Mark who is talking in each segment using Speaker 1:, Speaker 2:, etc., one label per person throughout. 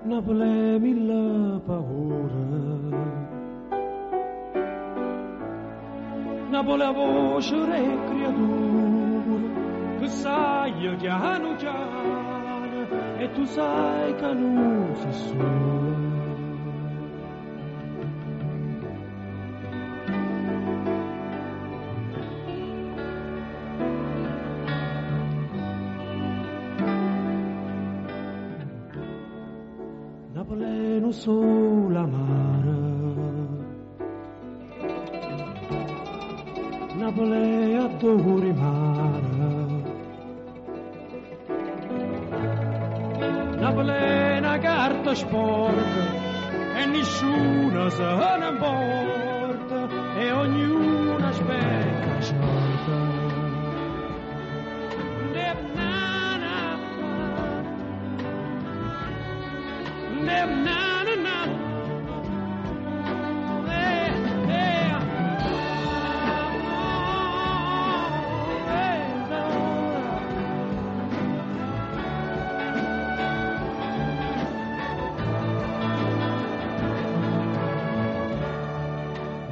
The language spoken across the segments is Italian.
Speaker 1: Napoli mille paure, Napoli a voce e creatura, che sai chiano chiano e tu sai che non sei sola. Napoli sola mare, Napoli adori mare, Napoli è una carta sporca e nessuno se ne importa e ognuno aspetta sciolta.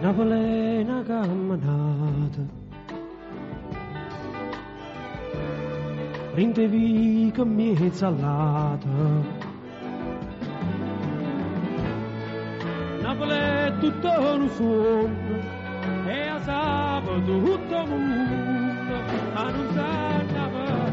Speaker 1: Napoli è una camminata, rindevi che mezza all'ata. Napoli è tutto un sogno e a sabato tutto il mondo, ma non sa Napoli.